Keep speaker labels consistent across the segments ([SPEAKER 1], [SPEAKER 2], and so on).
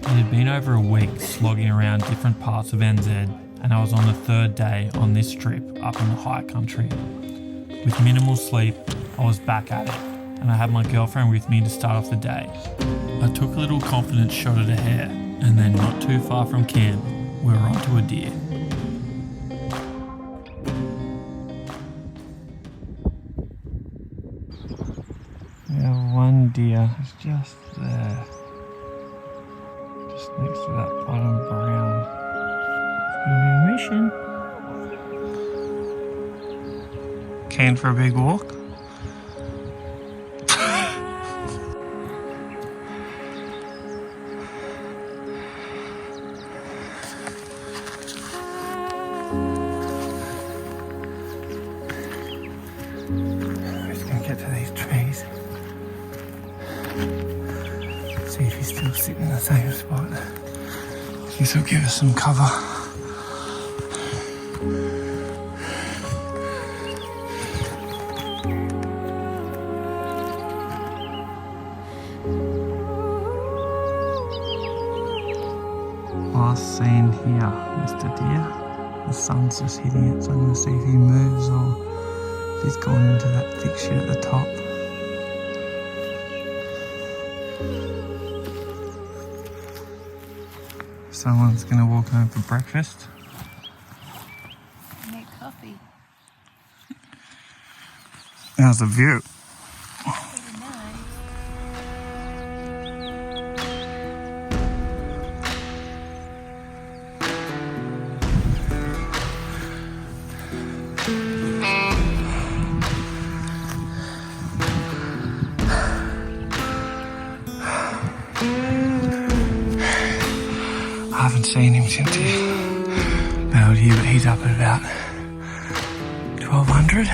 [SPEAKER 1] It had been over a week slogging around different parts of NZ, and I was on the third day on this trip up in the high country. With minimal sleep, I was back at it, and I had my girlfriend with me to start off the day. I took a little confidence shot at a hare, and then not too far from camp, we were onto a deer. We have one deer, it's just there. Just next to that bottom brown. It's gonna be a mission. Keen for a big walk? Just gonna get to these trees. See if he's still sitting in the same spot. This will give us some cover. Last seen here, Mr. Deer. The sun's just hitting it, so I'm going to see if he moves or if he's gone into that thick shit at the top. Someone's going to walk home for breakfast.
[SPEAKER 2] Make coffee.
[SPEAKER 1] How's the view?
[SPEAKER 2] Pretty nice.
[SPEAKER 1] I haven't seen him since he bailed here, but he's up at about 1200.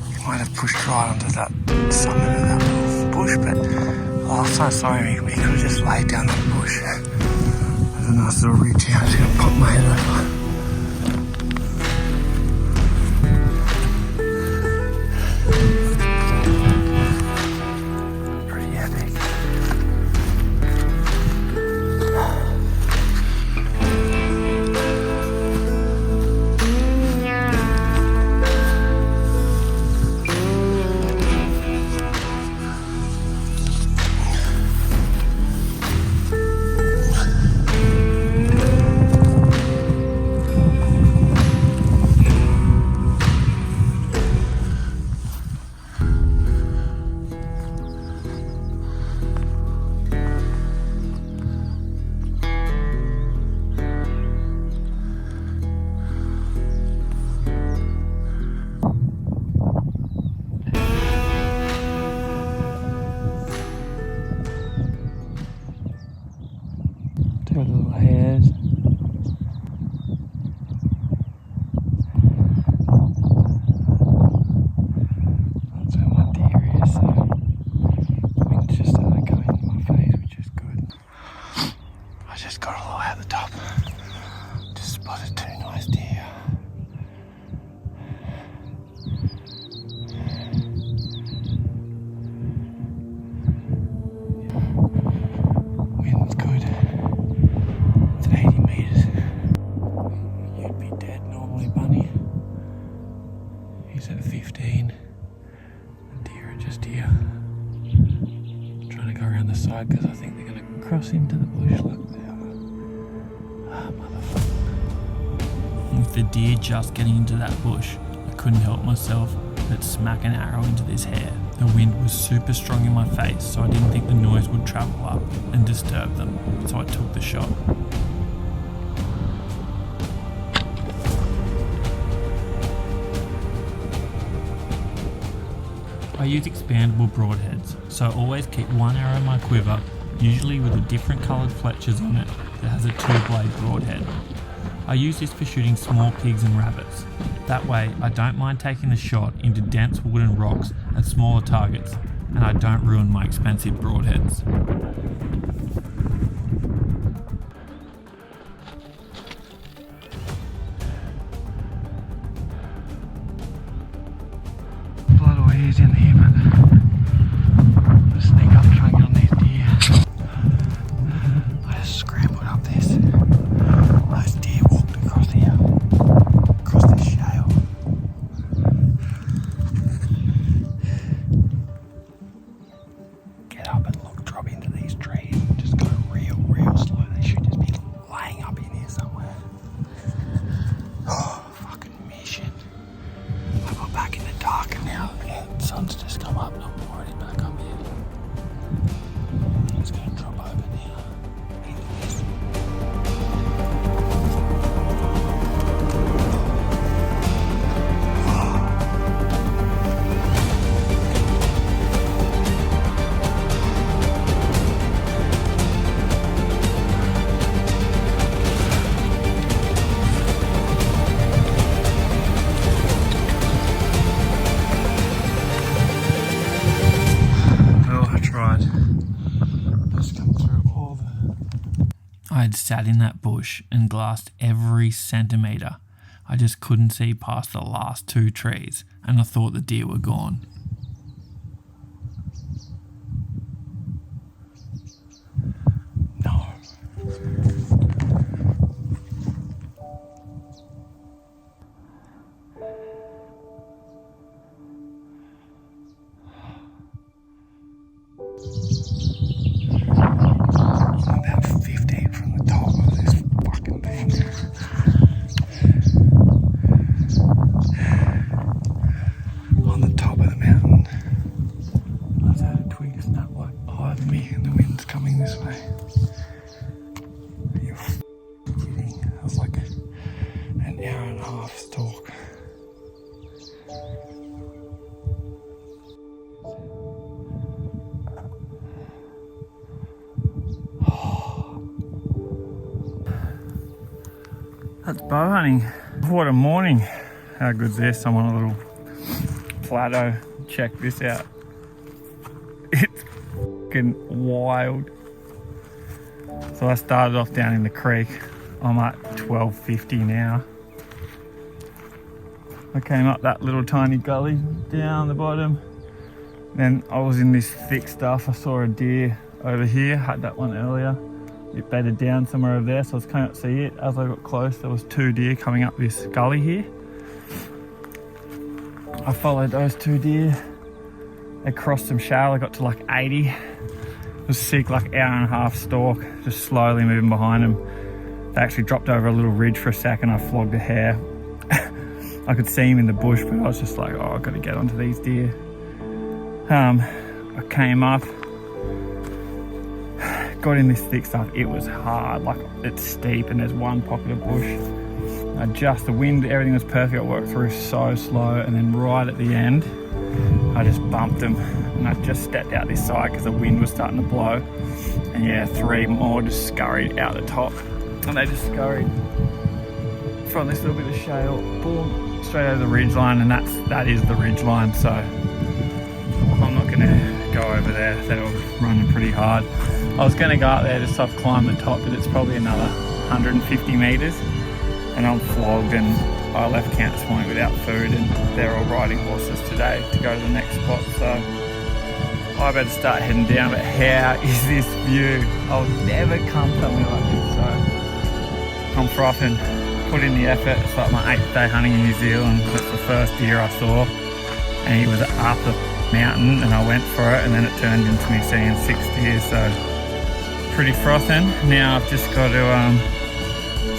[SPEAKER 1] He might have pushed right onto that summit of that little bush, but last time I saw him, he could have just laid down that bush. There's a nice little ridge here. I'm just going to pop my head over. Pretty epic. Two little hares. That's where my deer is, so wind's just started going in my face, which is good. I just got all the way at the top. Just spotted two nice deer. Wind's good. It's 80 metres. You'd be dead normally, bunny. He's at 15. The deer are just here. Trying to go around the side because I think they're going to cross into the bush. Look there. Ah, motherfucker. With the deer just getting into that bush, I couldn't help myself but smack an arrow into this hare. The wind was super strong in my face, so I didn't think the noise would travel up and disturb them, so I took the shot. I use expandable broadheads, so I always keep one arrow in my quiver, usually with a different coloured Fletcher's on it that has a 2-blade broadhead. I use this for shooting small pigs and rabbits. That way, I don't mind taking the shot into dense wood and rocks at smaller targets, and I don't ruin my expensive broadheads. Blood oil in here, but I'll sneak up and try and get on these deer. just come through all the...
[SPEAKER 3] I had sat in that bush and glassed every centimetre. I just couldn't see past the last 2 trees, and I thought the deer were gone.
[SPEAKER 1] No. I'm about 15 from the top of this fucking thing. On the top of the mountain. I just had a twig snap like behind me and the wind's coming this way. You're kidding. That was like an hour and a half stalk.
[SPEAKER 3] That's bow hunting. What a morning. How good's this? I'm on a little plateau. Check this out. It's fucking wild. So I started off down in the creek. I'm at 1250 now. I came up that little tiny gully down the bottom. Then I was in this thick stuff. I saw a deer over here. Had that one earlier. It bedded down somewhere over there, so I was coming up to see it. As I got close, there was 2 deer coming up this gully here. I followed those 2 deer. They crossed some shale. I got to like 80. It was sick, like hour and a half stalk, just slowly moving behind them. They actually dropped over a little ridge for a second. I flogged a hare. I could see him in the bush, but I was just like, oh, I've got to get onto these deer. I came up, got in this thick stuff. It was hard, like it's steep and there's one pocket of bush. The wind, everything was perfect. I worked through so slow, and then right at the end, I just bumped them, and I just stepped out this side because the wind was starting to blow. And yeah, 3 more just scurried out the top, and they just scurried from this little bit of shale, boom, straight over the ridge line, and that is the ridge line. So I'm not gonna go over there. They were running pretty hard. I was gonna go up there just so I've climbed the top, but it's probably another 150 meters. And I'm flogged, and I left camp this morning without food, and they're all riding horses today to go to the next spot. So I better start heading down. But how is this view? I'll never come somewhere like this. So I'm frothing. Put in the effort. It's like my 8th day hunting in New Zealand. That's the first deer I saw, and he was up the mountain, and I went for it, and then it turned into me seeing 6 deer. So pretty frothing. Now I've just got to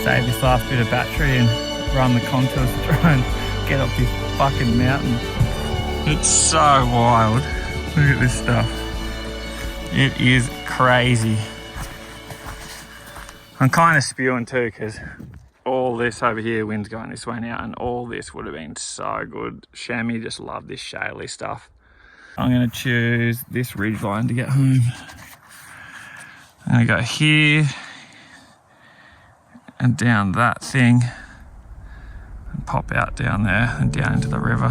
[SPEAKER 3] save this last bit of battery and run the contours to try and get up this fucking mountain. It's so wild. Look at this stuff. It is crazy. I'm kind of spewing too, because all this over here, wind's going this way now, and all this would have been so good. Chamois just love this shaly stuff. I'm going to choose this ridge line to get home. I'm going to go here and down that thing and pop out down there and down into the river.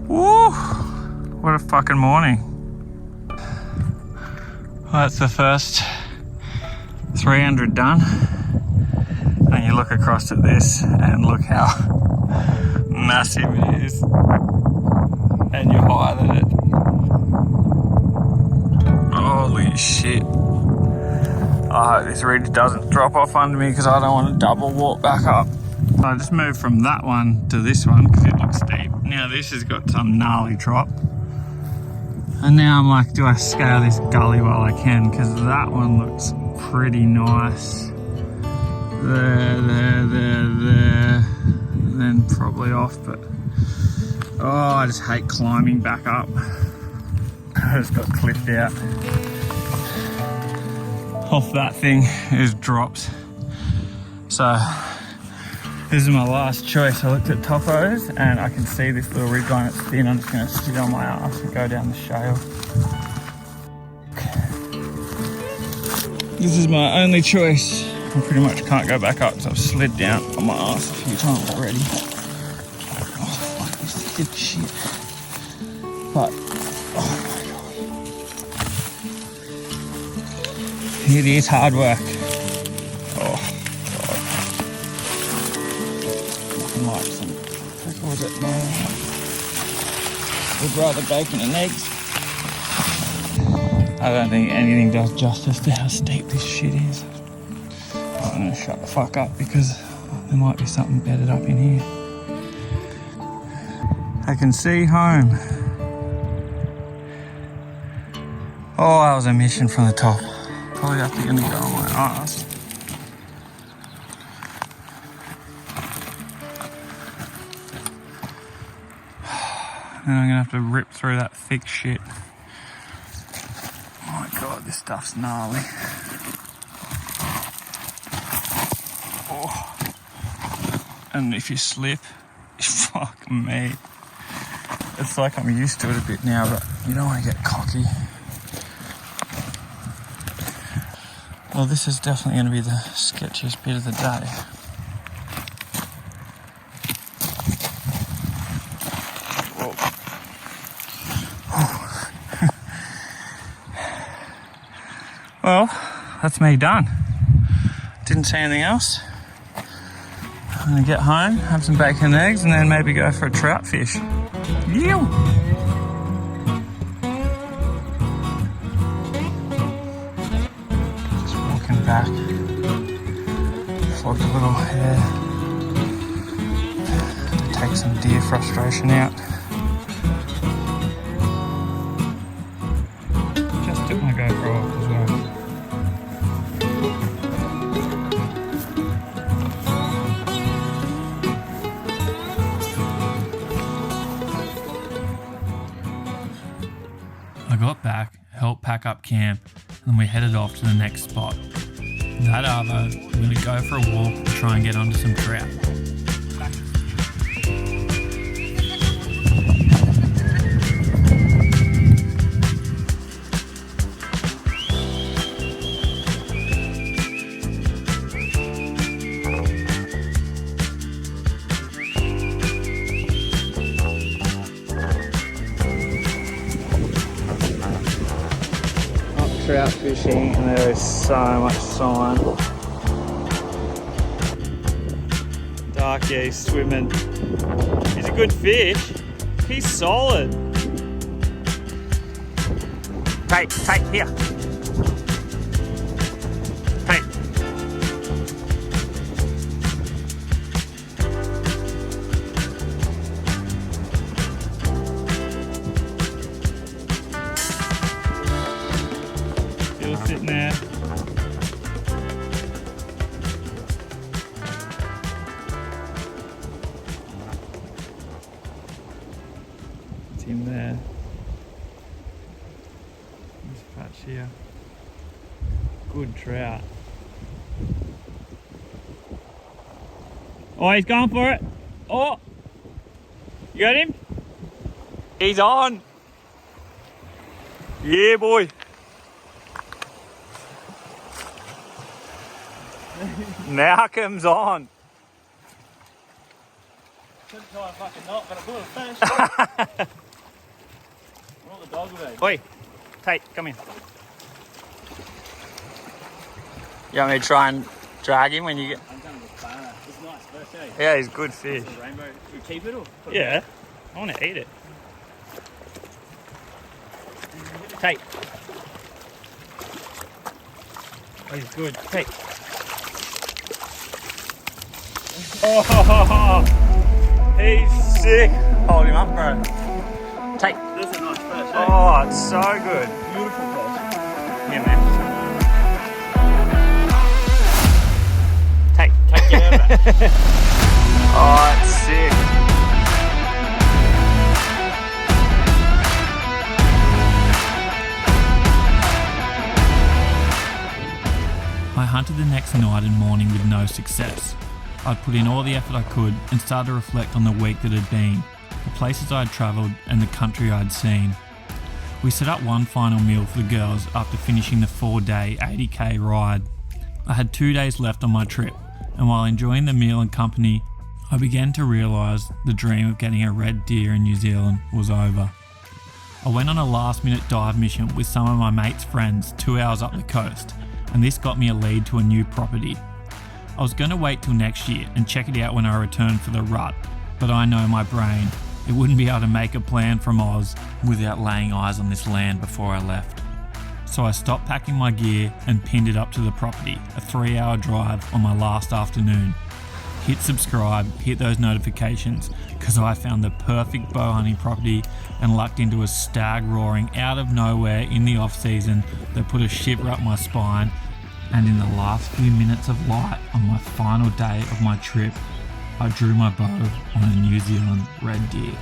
[SPEAKER 3] Woo! What a fucking morning. Well, that's the first 300 done. And you look across at this and look how massive it is. And you're higher than it. Holy shit. I hope this ridge doesn't drop off under me, because I don't want to double walk back up. I just moved from that one to this one because it looks steep. Now this has got some gnarly drop. And now I'm like, do I scale this gully while I can? Because that one looks pretty nice. There. And then probably off, but oh, I just hate climbing back up. I just got clipped out. Off that thing is drops. So this is my last choice. I looked at topos and I can see this little ridge line. It's thin. I'm just going to sit on my ass and go down the shale. This is my only choice. I pretty much can't go back up, so I've slid down on my ass a few times already. Oh fuck, this is shit. But oh my god. It is hard work. Oh, God. Nothing like some pickles at my... Would rather bacon and eggs. I don't think anything does justice to how steep this shit is. I'm gonna shut the fuck up because there might be something bedded up in here. I can see home. Oh, that was a mission from the top. Probably have to go on my ass. And I'm gonna have to rip through that thick shit. Oh my God, this stuff's gnarly. Oh. And if you slip, fuck me. It's like I'm used to it a bit now, but you don't want to get cocky. Well, this is definitely going to be the sketchiest bit of the day. Well, that's me done. Didn't see anything else. I'm gonna get home, have some bacon and eggs, and then maybe go for a trout fish. Yeah. Just walking back. Flogged a little Hare. To take some deer frustration out. Just took my GoPro off as well. I got back, helped pack up camp, and then we headed off to the next spot. That arvo, we're going to go for a walk and try and get onto some trout. Trout fishing, and there is so much sign. Dark, yeah, he's swimming. He's a good fish. He's solid. Take here. Take. Sitting there. It's in there. This patch here. Good trout. Oh, he's going for it. Oh! You got him? He's on! Yeah, boy! Now comes on.
[SPEAKER 1] Couldn't tie a fucking knot, but I blew a fish. What the dog would eat.
[SPEAKER 3] Oi, Tate, come in. You want me to try and drag him when you get...
[SPEAKER 1] I'm going to look far. It's a nice fish, eh?
[SPEAKER 3] Yeah, he's good fish.
[SPEAKER 1] It's a rainbow. We keep it or put
[SPEAKER 3] Yeah,
[SPEAKER 1] it
[SPEAKER 3] I want to eat it. Tate. Oh, he's good. Tate. Oh, he's sick. Hold him up, bro. Take.
[SPEAKER 1] This is a nice fish, eh?
[SPEAKER 3] Oh, it's so good.
[SPEAKER 1] Beautiful fish.
[SPEAKER 3] Yeah, man. Take.
[SPEAKER 1] Get out of it.
[SPEAKER 3] Oh, it's sick. I hunted the next night and morning with no success. I'd put in all the effort I could and started to reflect on the week that had been, the places I'd travelled and the country I'd seen. We set up one final meal for the girls after finishing the 4-day 80k ride. I had 2 days left on my trip, and while enjoying the meal and company, I began to realise the dream of getting a red deer in New Zealand was over. I went on a last minute dive mission with some of my mates' friends 2 hours up the coast, and this got me a lead to a new property. I was going to wait till next year and check it out when I returned for the rut, but I know my brain, it wouldn't be able to make a plan from Oz without laying eyes on this land before I left. So I stopped packing my gear and pinned it up to the property, a 3-hour drive on my last afternoon. Hit subscribe, hit those notifications, because I found the perfect bow hunting property and lucked into a stag roaring out of nowhere in the off season that put a shiver up my spine. And in the last few minutes of light on my final day of my trip, I drew my bow on a New Zealand red deer.